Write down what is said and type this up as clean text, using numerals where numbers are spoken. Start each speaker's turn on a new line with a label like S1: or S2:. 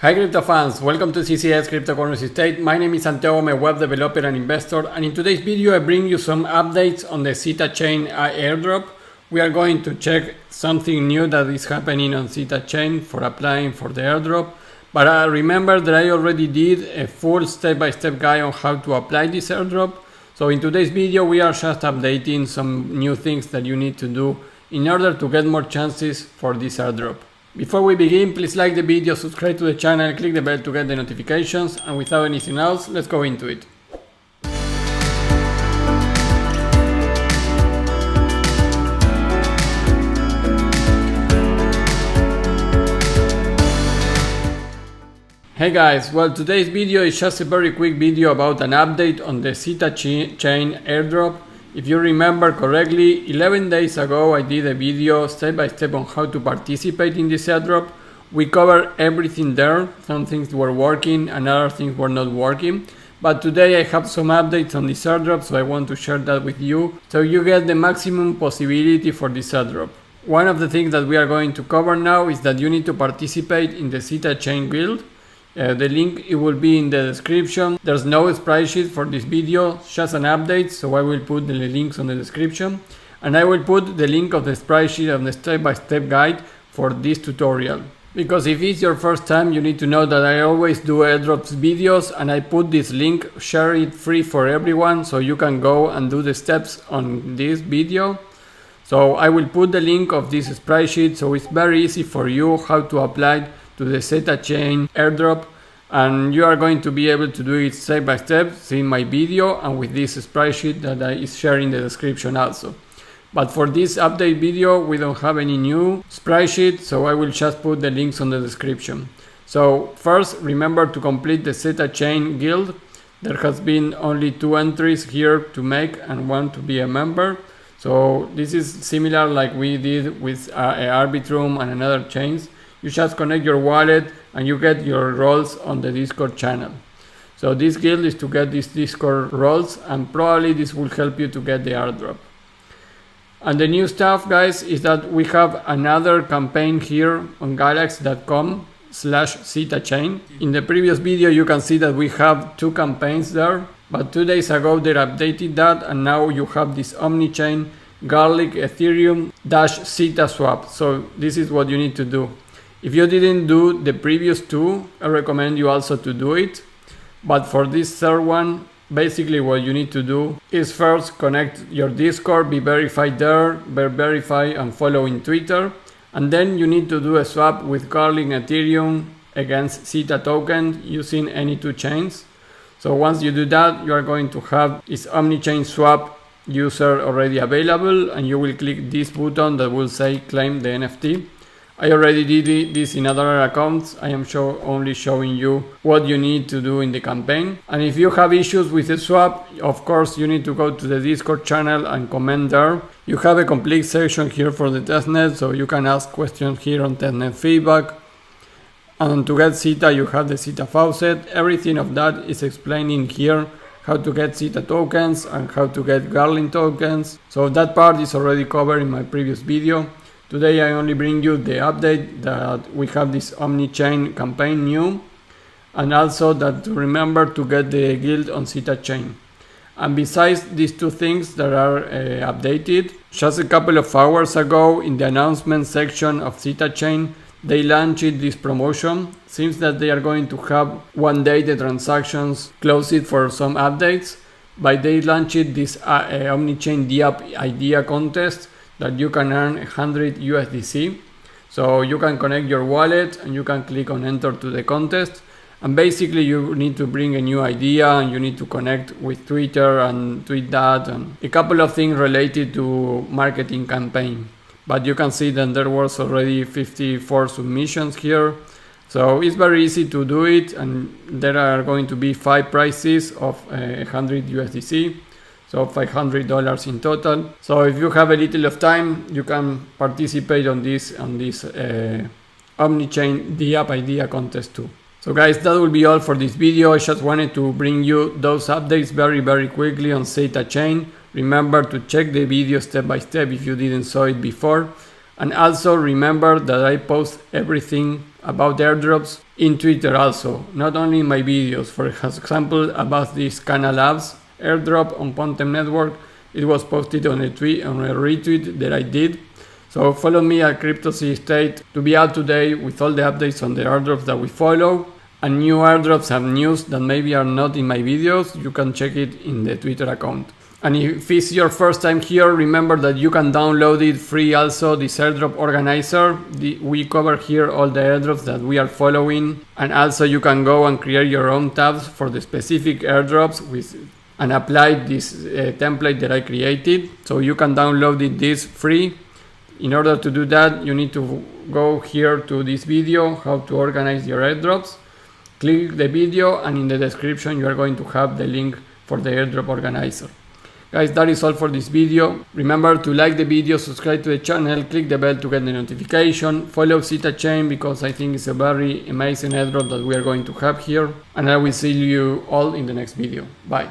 S1: Hi crypto fans, welcome to CCS Crypto Corner State. My name is Santiago, I'm a web developer and investor, and in today's video I bring you some updates on the Zeta Chain Airdrop. We are going to check something new that is happening on Zeta Chain for applying for the airdrop. But remember that I already did a full step-by-step guide on how to apply this airdrop. So in today's video we are just updating some new things that you need to do in order to get more chances for this airdrop. Before we begin, please like the video, subscribe to the channel, click the bell to get the notifications, and without anything else, let's go into it. Hey guys, well, today's video is just a very quick video about an update on the Zeta Chain Airdrop. If you remember correctly, 11 days ago I did a video step by step on how to participate in this airdrop. We covered everything there. Some things were working and other things were not working. But today I have some updates on this airdrop, so I want to share that with you so you get the maximum possibility for this airdrop. One of the things that we are going to cover now is that you need to participate in the Zeta Chain guild. The link it will be in the description. There's no spreadsheet for this video, just an update, so I will put the links on the description, and I will put the link of the spreadsheet of the step-by-step guide for this tutorial. Because if it's your first time, you need to know that I always do airdrops videos, and I put this link, share it free for everyone, so you can go and do the steps on this video. So I will put the link of this spreadsheet, so it's very easy for you how to apply to the Zeta Chain airdrop, and you are going to be able to do it step by step, seeing my video and with this spreadsheet that I is sharing the description also. But for this update video we don't have any new spreadsheet, so I will just put the links on the description. So first, remember to complete the Zeta Chain guild. There has been only 2 entries here to make and 1 to be a member. So this is similar like we did with Arbitrum and another chains. You just connect your wallet and you get your roles on the Discord channel. So this guild is to get these Discord roles, and probably this will help you to get the airdrop. And the new stuff, guys, is that we have another campaign here on Galxe.com/ZetaChain. In the previous video you can see that we have 2 campaigns there, but 2 days ago they updated that, and now you have this Omnichain Garlic Ethereum -Zeta swap. So this is what you need to do. If you didn't do the previous 2, I recommend you also to do it. But for this third one, basically what you need to do is first connect your Discord, be verified there, verify and follow in Twitter. And then you need to do a swap with Garlic Ethereum against Zeta token using any 2 chains. So once you do that, you are going to have this Omnichain swap user already available, and you will click this button that will say claim the NFT. I already did this in other accounts. I am only showing you what you need to do in the campaign. And if you have issues with the swap, of course you need to go to the Discord channel and comment there. You have a complete section here for the testnet, so you can ask questions here on testnet feedback. And to get Zeta, you have the Zeta faucet. Everything of that is explaining here, how to get Zeta tokens and how to get Garlic tokens. So that part is already covered in my previous video. Today I only bring you the update that we have this Omnichain campaign new, and also that to remember to get the guild on Zeta Chain. And besides these 2 things that are updated, just a couple of hours ago in the announcement section of Zeta Chain, they launched this promotion. Seems that they are going to have one day the transactions closed for some updates, but they launched this Omnichain dApp idea contest that you can earn 100 USDC. So you can connect your wallet and you can click on enter to the contest, and basically you need to bring a new idea and you need to connect with Twitter and tweet that and a couple of things related to marketing campaign. But you can see that there was already 54 submissions here, so it's very easy to do it, and there are going to be 5 prizes of 100 USDC. So $500 in total. So if you have a little of time, you can participate on this Omnichain dApp idea contest too. So guys, that will be all for this video. I just wanted to bring you those updates very quickly on Zeta Chain. Remember to check the video step by step if you didn't saw it before. And also remember that I post everything about airdrops in Twitter also, not only in my videos. For example, about this Kana Labs airdrop on Pontem Network, it was posted on a retweet that I did. So follow me at CryptoCityState to be up to date with all the updates on the airdrops that we follow. And new airdrops have news that maybe are not in my videos. You can check it in the Twitter account. And if it's your first time here, remember that you can download it free also, this Airdrop Organizer. We cover here all the airdrops that we are following. And also you can go and create your own tabs for the specific airdrops and apply this template that I created. So you can download this free. In order to do that, you need to go here to this video, how to organize your airdrops. Click the video, and in the description you are going to have the link for the Airdrop Organizer. Guys, that is all for this video. Remember to like the video, subscribe to the channel, click the bell to get the notification, follow Zeta Chain because I think it's a very amazing airdrop that we are going to have here. And I will see you all in the next video. Bye.